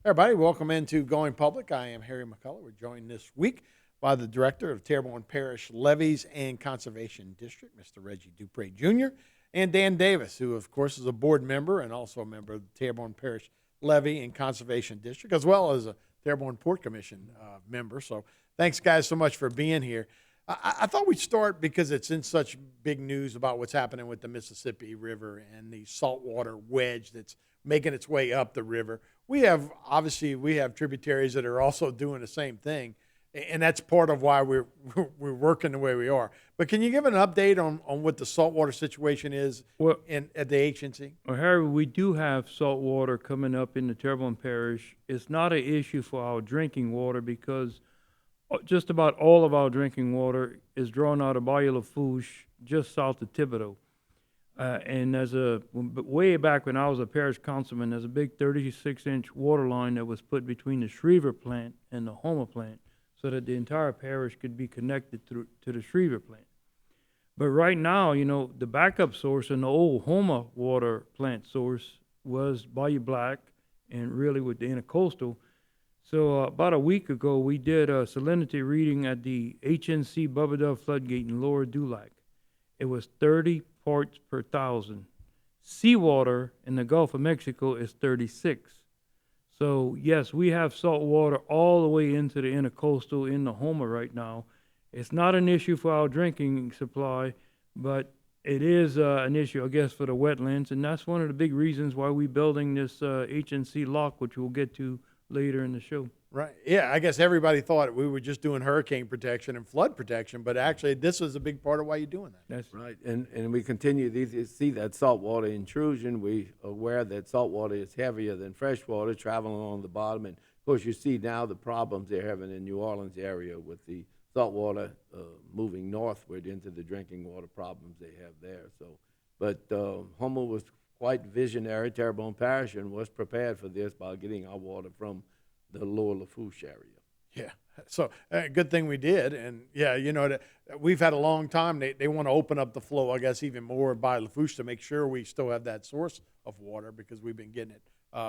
Everybody, welcome into Going Public. I am Harry McCullough. We're joined this week by the Director of Terrebonne Parish Levees and Conservation District, Mr. Reggie Dupre Jr., and Dan Davis, who, of course, is a board member and also a member of the Terrebonne Parish Levee and Conservation District, as well as a Terrebonne Port Commission member. So thanks, guys, so much for being here. I thought we'd start because it's in such big news about what's happening with the Mississippi River and the saltwater wedge that's making its way up the river. We have tributaries that are also doing the same thing, and that's part of why we're working the way we are. But can you give an update on what the saltwater situation is at the agency? Well, Harry, we do have salt water coming up in the Terrebonne Parish. It's not an issue for our drinking water because just about all of our drinking water is drawn out of Bayou Lafourche, just south of Thibodaux. And way back when I was a parish councilman, there's a big 36-inch water line that was put between the Schriever plant and the Houma plant so that the entire parish could be connected to the Schriever plant. But right now, the backup source and the old Houma water plant source was Bayou Black and really with the intercoastal. So about a week ago, we did a salinity reading at the HNC Bubba Dove floodgate in Lower Dulac. It was 30 parts per thousand. Seawater in the Gulf of Mexico is 36. So yes, we have salt water all the way into the intercoastal in the Houma right now. It's not an issue for our drinking supply, but it is an issue, I guess, for the wetlands, and that's one of the big reasons why we're building this HNC lock, which we'll get to later in the show. Right. Yeah, I guess everybody thought we were just doing hurricane protection and flood protection, but actually this is a big part of why you're doing that. That's right. And we continue to see that saltwater intrusion. We are aware that saltwater is heavier than fresh water traveling along the bottom. And, of course, you see now the problems they're having in New Orleans area with the saltwater moving northward into the drinking water problems they have there. But Houma was quite visionary, Terrebonne Parish, and was prepared for this by getting our water from the Lower Lafourche area. Yeah, so good thing we did. And, yeah, we've had a long time. They want to open up the flow, I guess, even more by Lafourche to make sure we still have that source of water because we've been getting it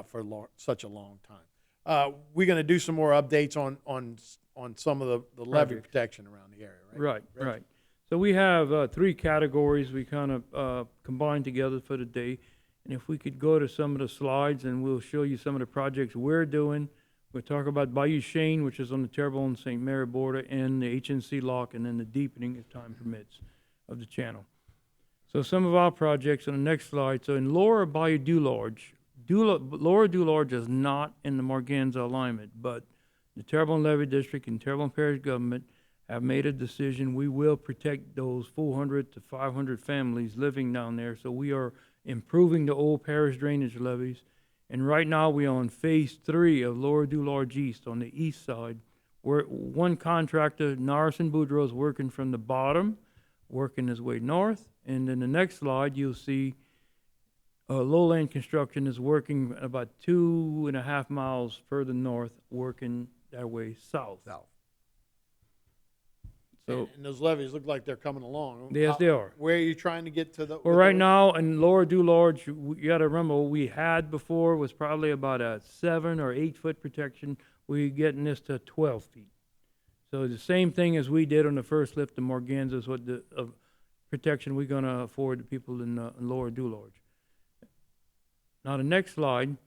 for such a long time. We're going to do some more updates on some of the levee protection around the area, right? Right. So we have three categories we kind of combined together for the day. And if we could go to some of the slides and we'll show you some of the projects we're doing. We'll talk about Bayou Chene, which is on the Terrebonne St. Mary border, and the HNC lock, and then the deepening, if time permits, of the channel. So some of our projects on the next slide. So in Lower Bayou Dularge, Lower Dularge is not in the Morganza alignment, but the Terrebonne Levee District and Terrebonne Parish government have made a decision. We will protect those 400 to 500 families living down there. So we are improving the old parish drainage levees. And right now we're on phase 3 of Lower Dularge East on the east side, where one contractor, Norris and Boudreaux, is working from the bottom, working his way north. And then the next slide, you'll see Lowland Construction is working about 2.5 miles further north, working their way south. So, and those levees look like they're coming along. Yes, they are. Where are you trying to get to the? Well, right now in Lower Dularge, you got to remember what we had before was probably about a 7 or 8 foot protection. We're getting this to 12 feet. So the same thing as we did on the first lift of Morganza is what the protection we're going to afford the people in Lower Dularge. Now the next slide.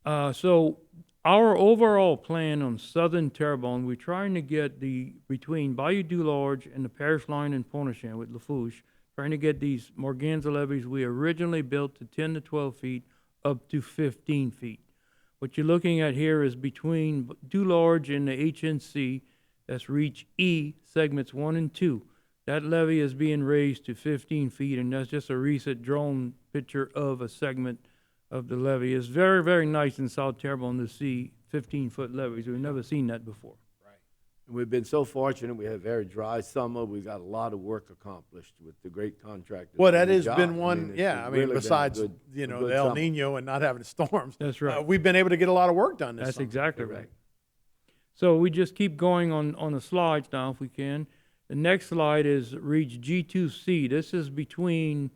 So our overall plan on southern Terrebonne, we're trying to get between Bayou Dularge and the parish line in Pontchartrain with Lafourche, trying to get these Morganza levees we originally built to 10 to 12 feet up to 15 feet. What you're looking at here is between Dularge and the HNC, that's Reach E, segments 1 and 2. That levee is being raised to 15 feet, and that's just a recent drone picture of a segment of the levee. It's very, very nice in South Terrebonne to see 15-foot levees. We've never seen that before. Right. And we've been so fortunate. We had a very dry summer. We got a lot of work accomplished with the great contractors. Well, that has been one, really besides, been a good the El summer. Nino and not having storms. That's right. We've been able to get a lot of work done this That's summer. exactly right. So we just keep going on the slides now if we can. The next slide is Reach G2C. This is between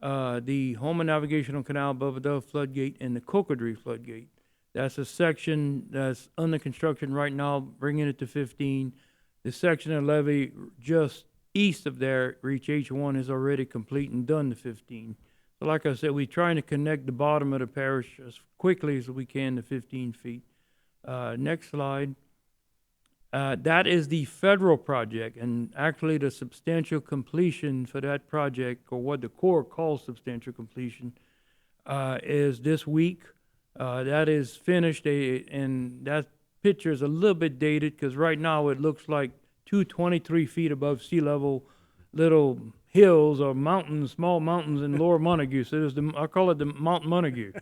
the Houma Navigational Canal, Bubba Dove Floodgate, and the Cocodrie Floodgate. That's a section that's under construction right now, bringing it to 15. The section of levee just east of there, reach H1, is already complete and done to 15. So like I said, we're trying to connect the bottom of the parish as quickly as we can to 15 feet. Next slide. That is the federal project, and actually the substantial completion for that project, or what the Corps calls substantial completion, is this week. That is finished, and that picture is a little bit dated because right now it looks like 223 feet above sea level, little hills or mountains, small mountains in Lower Montague. So there's I call it the Mount Montague,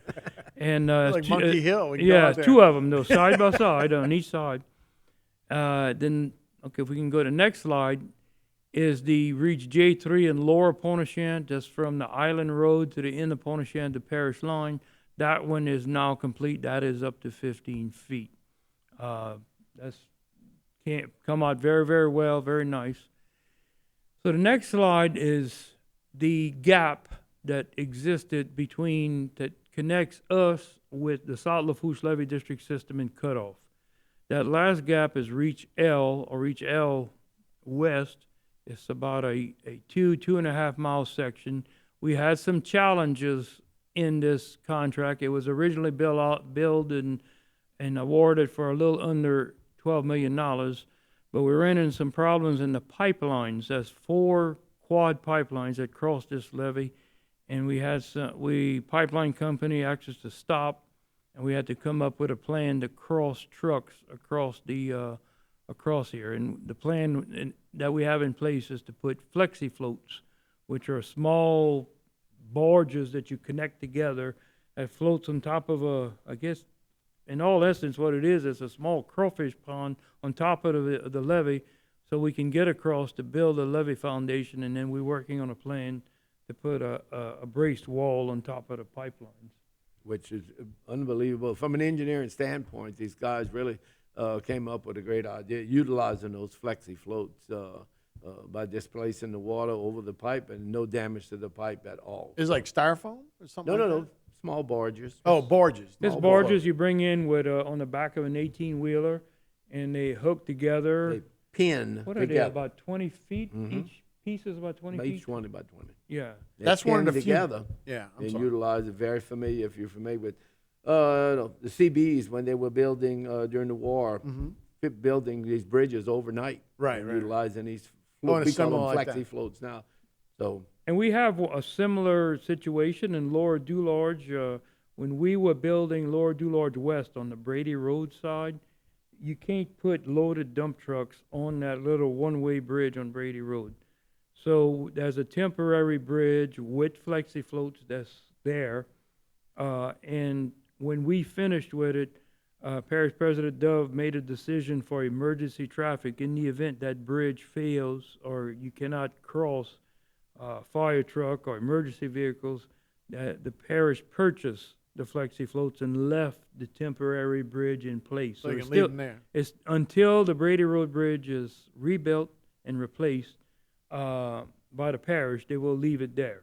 and Like Monkey Hill. when you go yeah, out there. two of them though, side by side on each side. Then, okay, if we can go to the next slide, is the reach J3 in Lower Pontiac, just from the Island Road to the end of Pontiac to Parish Line. That one is now complete. That is up to 15 feet. That's can't come out very, very well, very nice. So the next slide is the gap that existed between, that connects us with the South Lafourche Levee District system and Cutoff. That last gap is Reach L, or Reach L West. It's about a 2.5 mile section. We had some challenges in this contract. It was originally billed and awarded for a little under $12 million, but we ran into some problems in the pipelines. That's 4 quad pipelines that cross this levee, and we had pipeline company asked us to stop, and we had to come up with a plan to cross trucks across across here. And the plan that we have in place is to put flexi floats, which are small barges that you connect together that floats on top of I guess, in all essence, what it is a small crawfish pond on top of the levee, so we can get across to build a levee foundation, and then we're working on a plan to put a braced wall on top of the pipelines. Which is unbelievable. From an engineering standpoint, these guys really came up with a great idea, utilizing those flexi floats by displacing the water over the pipe and no damage to the pipe at all. Is it like styrofoam or something? No. Small barges. Oh, barges. This barges you bring in with on the back of an 18-wheeler, and they hook together. They pin What are together. they, about 20 feet? Each piece is about 20 feet? Each 20 by 20. Yeah. That's They one of pin the few- together. Yeah, I'm and sorry. utilize it. Very familiar if you're familiar with the CBs when they were building during the war, building these bridges overnight. Right, and right. utilizing these Oh, and we call them similar like flexi that. floats now. So And we have a similar situation in Lower Dularge. When we were building Lower Dularge West on the Brady Road side, you can't put loaded dump trucks on that little one-way bridge on Brady Road. So there's a temporary bridge with flexi floats that's there. And when we finished with it, Parish President Dove made a decision for emergency traffic in the event that bridge fails or you cannot cross fire truck or emergency vehicles, that the parish purchased the flexi floats and left the temporary bridge in place. So you it's can leave them there. It's until the Brady Road Bridge is rebuilt and replaced by the parish, they will leave it there.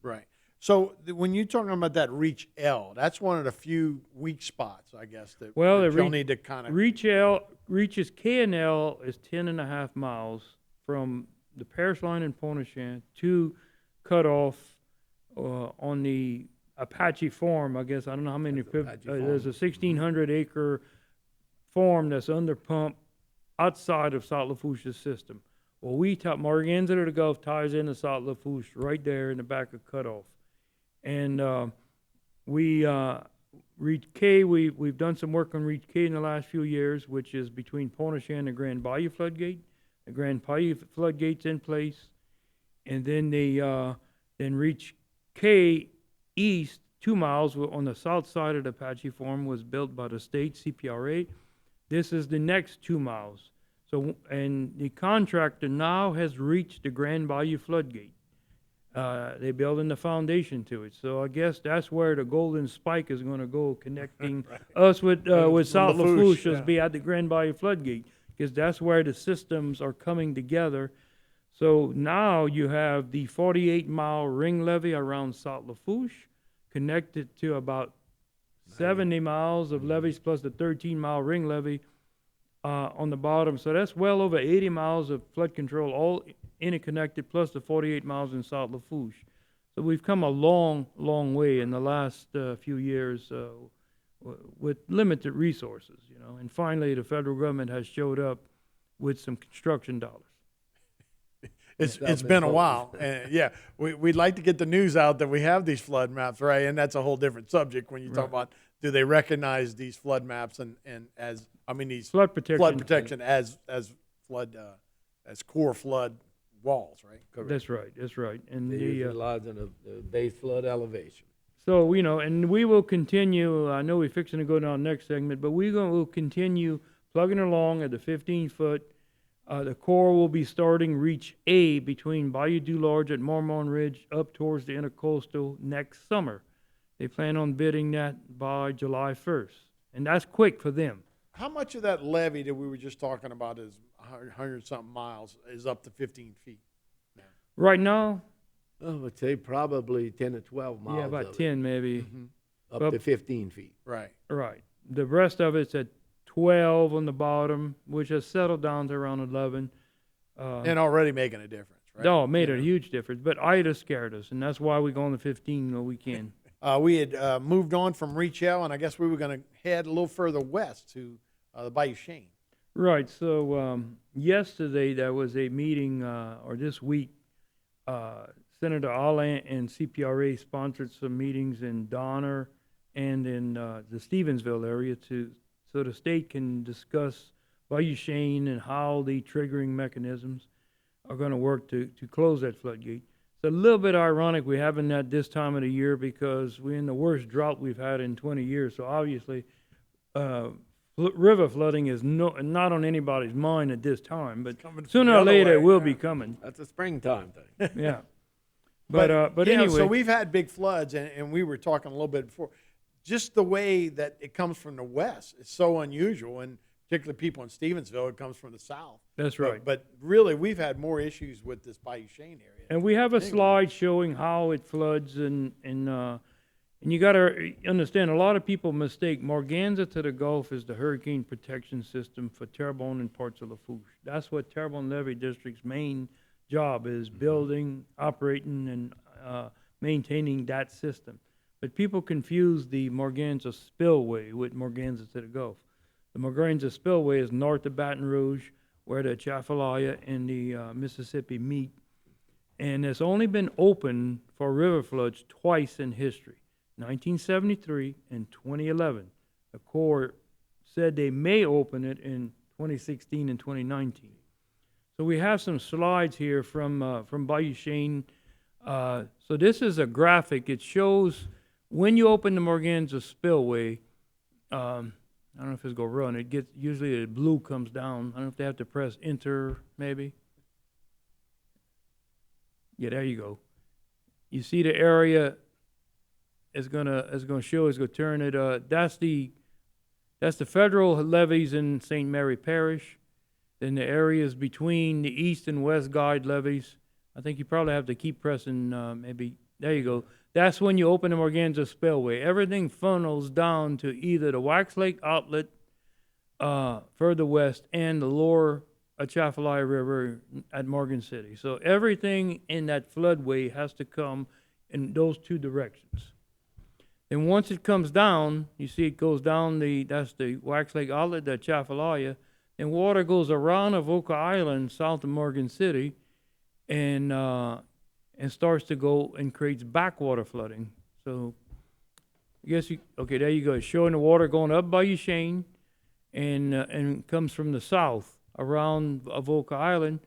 Right. So when you're talking about that Reach L, that's one of the few weak spots, I guess, that you'll need to kind of. Reaches K and L is 10.5 miles from the parish line in Pontiac to Cutoff on the Apache Farm, I guess. I don't know how many. There's a 1,600 acre farm that's under pump outside of South Lafourche's system. Well, Morganza to the Gulf ties into South Lafourche right there in the back of Cutoff. And Reach K, we've done some work on Reach K in the last few years, which is between Pontiac and the Grand Bayou floodgate. The Grand Bayou floodgate's in place. And then then Reach K East, 2 miles on the south side of the Apache Farm, was built by the state CPRA. This is the next 2 miles. So, and the contractor now has reached the Grand Bayou floodgate. They're building the foundation to it. So I guess that's where the golden spike is going to go, connecting us with South Lafourche, Lafourche, be at the Grand Bayou floodgate, because that's where the systems are coming together. So now you have the 48-mile ring levee around South Lafourche, connected to about 70 miles of levees plus the 13-mile ring levee on the bottom. So that's well over 80 miles of flood control, all interconnected, plus the 48 miles in South Lafourche. So we've come a long, long way in the last few years with limited resources, you know. And finally, the federal government has showed up with some construction dollars. It's been a while, and yeah, we'd like to get the news out that we have these flood maps, right? And that's a whole different subject when you talk about, do they recognize these flood maps and as, I mean, these Flood protection as flood as core flood walls, right? Correct. That's right. And They utilize the base flood elevation. so, you know, and we will continue, I know we're fixing to go down next segment, but we'll continue plugging along at the 15-foot. The core will be starting Reach A between Bayou du Large at Marmon Ridge up towards the Intercoastal next summer. They plan on bidding that by July 1st, and that's quick for them. How much of that levee that we were just talking about is 100-something miles is up to 15 feet? Right now, I would say probably 10 to 12 miles. yeah, about of 10 maybe. it, up to 15 feet. Right. Right. The rest of it's at 12 on the bottom, which has settled down to around 11. And already making a difference, right? No, it made a huge difference. But Ida scared us, and that's why we go on the 15 when we can. We had moved on from Reach L, and I guess we were going to head a little further west to the Bayou Chene. Right. So yesterday there was a meeting, or this week, Senator Allen and CPRA sponsored some meetings in Donner and in the Stevensville area so the state can discuss Bayou Chene and how the triggering mechanisms are going to work to close that floodgate. It's a little bit ironic we having that this time of the year because we're in the worst drought we've had in 20 years. So obviously, river flooding is not on anybody's mind at this time, but sooner or later it will be coming. That's a springtime thing. Yeah. But you know, anyway. so we've had big floods, and we were talking a little bit before. Just the way that it comes from the west is so unusual, and particularly people in Stevensville, it comes from the south. That's right. But really, we've had more issues with this Bayou Chene area. And we have a slide showing how it floods, and you got to understand, a lot of people mistake Morganza to the Gulf as the hurricane protection system for Terrebonne and parts of Lafourche. That's what Terrebonne Levee District's main job is, building, operating, and maintaining that system. But people confuse the Morganza spillway with Morganza to the Gulf. The Morganza spillway is north of Baton Rouge, where the Atchafalaya and the Mississippi meet. And it's only been open for river floods twice in history, 1973 and 2011. The Corps said they may open it in 2016 and 2019. So we have some slides here from Bayou Chene. So this is a graphic. It shows when you open the Morganza spillway, I don't know if it's going to run. It gets, usually the blue comes down. I don't know if they have to press enter, maybe. Yeah, there you go. You see the area is gonna show. It's gonna turn it. That's the federal levees in St. Mary Parish. Then the areas between the east and west guide levees. I think you probably have to keep pressing. Maybe there you go. That's when you open the Morganza spillway. Everything funnels down to either the Wax Lake outlet further west and the lower Atchafalaya River at Morgan City. So everything in that floodway has to come in those two directions. And once it comes down, you see it goes down that's the Wax Lake outlet, the Atchafalaya, and water goes around Avoca Island south of Morgan City and starts to go and creates backwater flooding. So I guess okay, there you go. It's showing the water going up Bayou Chene and comes from the south around Avoca Island.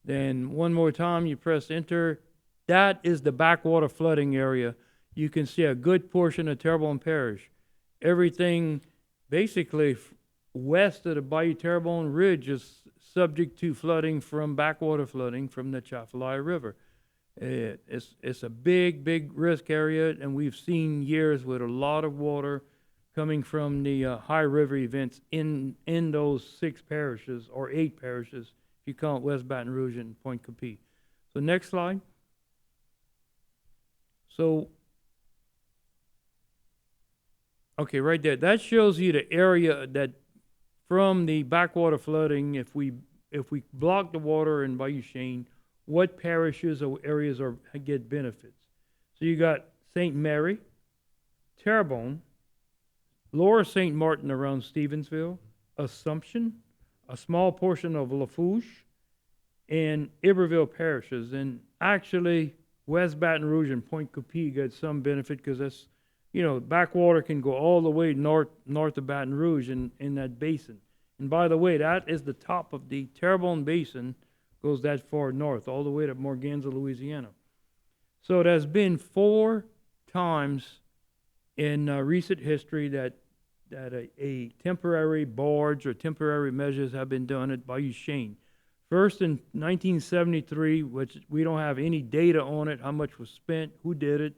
Then one more time, you press enter. That is the backwater flooding area. You can see a good portion of Terrebonne Parish. Everything basically west of the Bayou Terrebonne Ridge is subject to flooding from backwater flooding from the Atchafalaya River. It's a big risk area, and we've seen years with a lot of water coming from the high river events in those 6 parishes or 8 parishes, if you count West Baton Rouge and Point Capee. So next slide. So Okay, right there. That shows you the area that from the backwater flooding, if we block the water in Bayou Chene, what parishes or areas are get benefits? So you got St. Mary, Terrebonne, Lower St. Martin around Stevensville, Assumption, a small portion of Lafourche, and Iberville parishes. And actually, West Baton Rouge and Point Coupee got some benefit because that's, backwater can go all the way north of Baton Rouge in that basin. And by the way, that is the top of the Terrebonne Basin, goes that far north, all the way to Morganza, Louisiana. So it has been 4 times in recent history that a temporary barge or temporary measures have been done at Bayou Chene. First in 1973, which we don't have any data on it, how much was spent, who did it.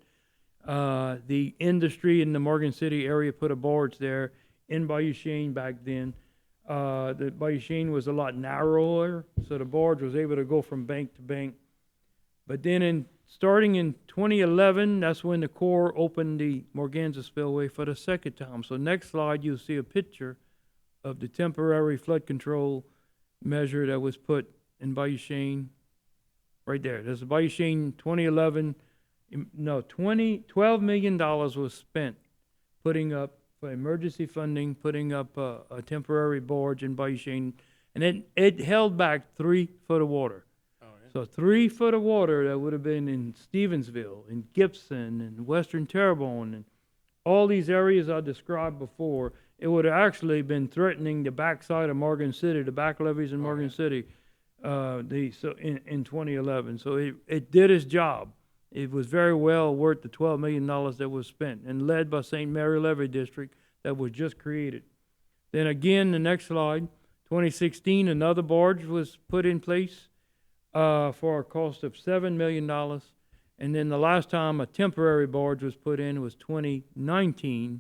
The industry in the Morgan City area put a barge there in Bayou Chene back then. The Bayou Chene was a lot narrower, so the barge was able to go from bank to bank. But then starting in 2011, that's when the Corps opened the Morganza spillway for the second time. So next slide, you'll see a picture of the temporary flood control measure that was put in Bayou Chene. Right there. There's a Bayou Chene 2011. No, $12 million was spent putting up, for emergency funding, putting up a temporary barge in Bayou Chene. And it held back 3 foot of water. So 3 foot of water that would have been in Stevensville, in Gibson, and Western Terrebonne, and all these areas I described before, it would have actually been threatening the backside of Morgan City, the back levees in Morgan City, in 2011. So it did its job. It was very well worth the $12 million that was spent, and led by St. Mary Levee District that was just created. Then again, the next slide, 2016, another barge was put in place for a cost of $7 million. And then the last time a temporary barge was put in was 2019,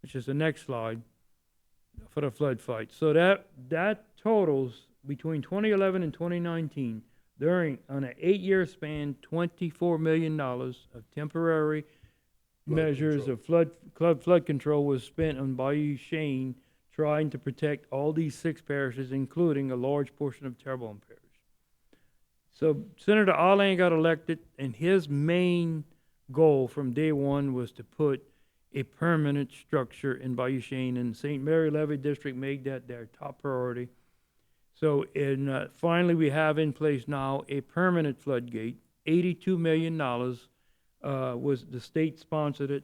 which is the next slide, for the flood fight. So that totals between 2011 and 2019, on an 8-year span, $24 million of temporary measures of flood control was spent on Bayou Chene, trying to protect all these 6 parishes, including a large portion of Terrebonne Parish. So Senator Allen got elected, and his main goal from day one was to put a permanent structure in Bayou Chene, and St. Mary Levee District made that their top priority. So finally we have in place now a permanent floodgate. $82 million was the state sponsored it.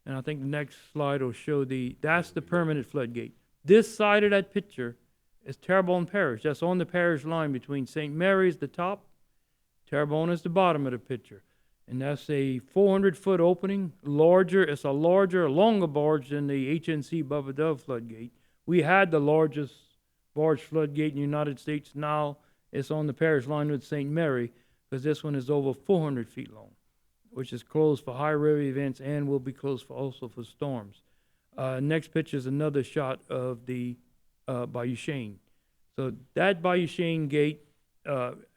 And I think the next slide will show that's the permanent floodgate. This side of that picture is Terrebonne Parish. That's on the parish line between St. Mary's the top, Terrebonne is the bottom of the picture. And that's a 400-foot opening, it's a longer barge than the HNC Bubba Dove floodgate. We had the largest barge floodgate in the United States. Now it's on the parish line with St. Mary, because this one is over 400 feet long, which is closed for high river events and will be closed also for storms. Next picture is another shot of the Bayou Chene. So that Bayou Chene gate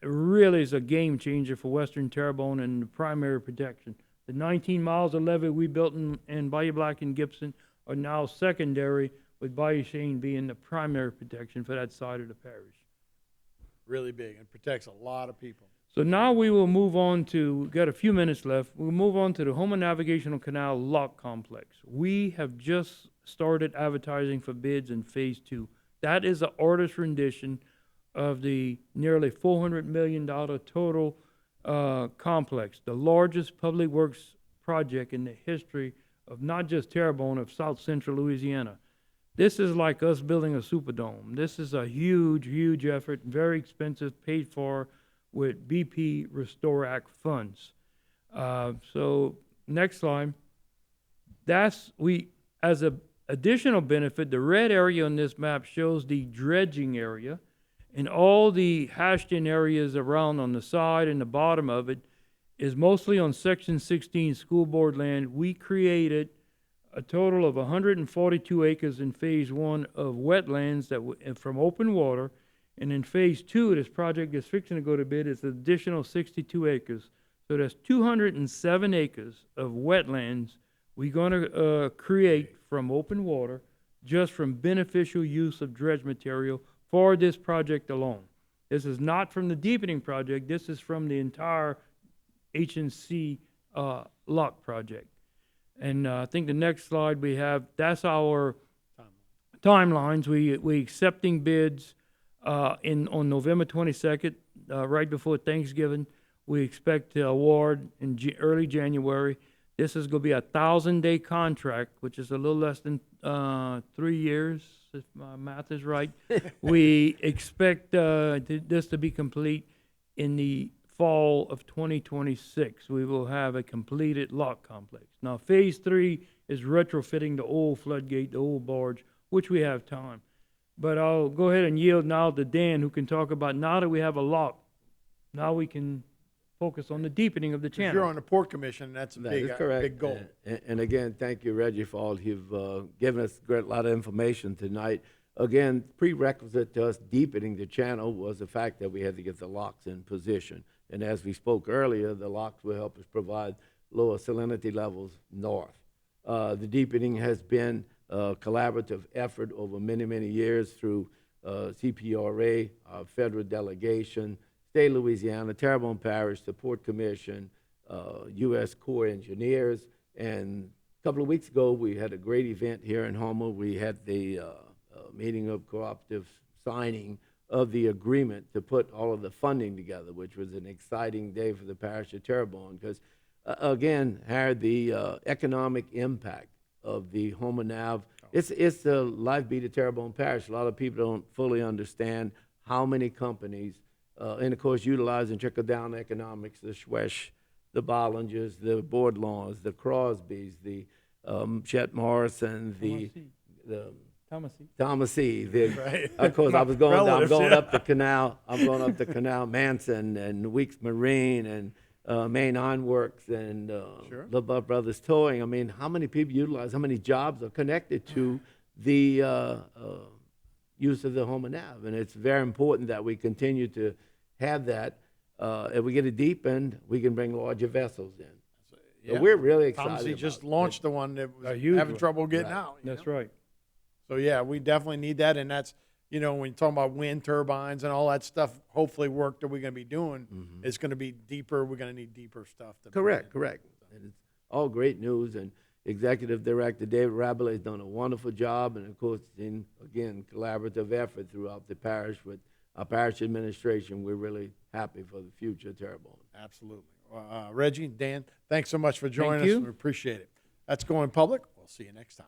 really is a game changer for Western Terrebonne and the primary protection. The 19 miles of levee we built in Bayou Black and Gibson are now secondary, with Bayou Chene being the primary protection for that side of the parish. Really big, and protects a lot of people. So now we will move on we've got a few minutes left, we'll move on to the Houma Navigational Canal Lock Complex. We have just started advertising for bids in Phase 2. That is an artist rendition of the nearly $400 million total complex, the largest public works project in the history of not just Terrebonne, of South Central Louisiana. This is like us building a Superdome. This is a huge, huge effort, very expensive, paid for with BP Restore Act funds. So next slide. As an additional benefit, the red area on this map shows the dredging area, and all the hashed-in areas around on the side and the bottom of it is mostly on Section 16 school board land. We created a total of 142 acres in Phase 1 of wetlands from open water, and in Phase 2, this project is fixing to go to bid, is an additional 62 acres. So there's 207 acres of wetlands We're going to create from open water, just from beneficial use of dredge material for this project alone. This is not from the deepening project. This is from the entire HNC lock project. And I think the next slide we have, that's our timelines. We accepting bids on November 22nd, right before Thanksgiving. We expect to award in early January. This is going to be a 1,000-day contract, which is a little less than 3 years, if my math is right. We expect this to be complete in the fall of 2026. We will have a completed lock complex. Now, phase 3 is retrofitting the old floodgate, the old barge, which we have time. But I'll go ahead and yield now to Dan, who can talk about, now that we have a lock, now we can focus on the deepening of the 'Cause channel. you're on the Port Commission, and that's a That big, is correct. big goal. And again, thank you, Reggie, for all you've given us a lot of information tonight. Again, prerequisite to us deepening the channel was the fact that we had to get the locks in position. And as we spoke earlier, the locks will help us provide lower salinity levels north. The deepening has been a collaborative effort over many, many years through CPRA, our federal delegation, State of Louisiana, Terrebonne Parish, the Port Commission, U.S. Corps Engineers. And a couple of weeks ago, we had a great event here in Houma. We had the meeting of cooperative signing of the agreement to put all of the funding together, which was an exciting day for the parish of Terrebonne because, again, Harry, the economic impact of the Houma Nav, it's the lifebeat of Terrebonne Parish. A lot of people don't fully understand how many companies, and of course, utilizing trickle-down economics, the Schwesh, the Bollingers, the Boardlaws, the Crosbys, the Chet Morrison, the Thomasy. Right. Of course, I'm going Relatives, up the canal. I'm going up the canal, Manson and Weeks Marine and Maine Ironworks and Sure. LeBeau Brothers Towing. I mean, how many people utilize? How many jobs are connected to the use of the Houma Nav? And it's very important that we continue to have that. If we get it deepened, we can bring larger vessels in. So Yeah. we're really excited. Thomasy about just it. launched the one that was A huge having one. trouble getting Right. out. That's right. So yeah, we definitely need that, and that's, you know, when you're talking about wind turbines and all that stuff, hopefully work that we're going to be doing, it's going to be deeper. We're going to need deeper stuff. To Correct. And it's all great news. And Executive Director David Rabelais has done a wonderful job. And of course, in again collaborative effort throughout the parish with our parish administration, we're really happy for the future of Terrebonne. Absolutely. Reggie, Dan, thanks so much for joining us. you. We appreciate it. That's Going Public. We'll see you next time.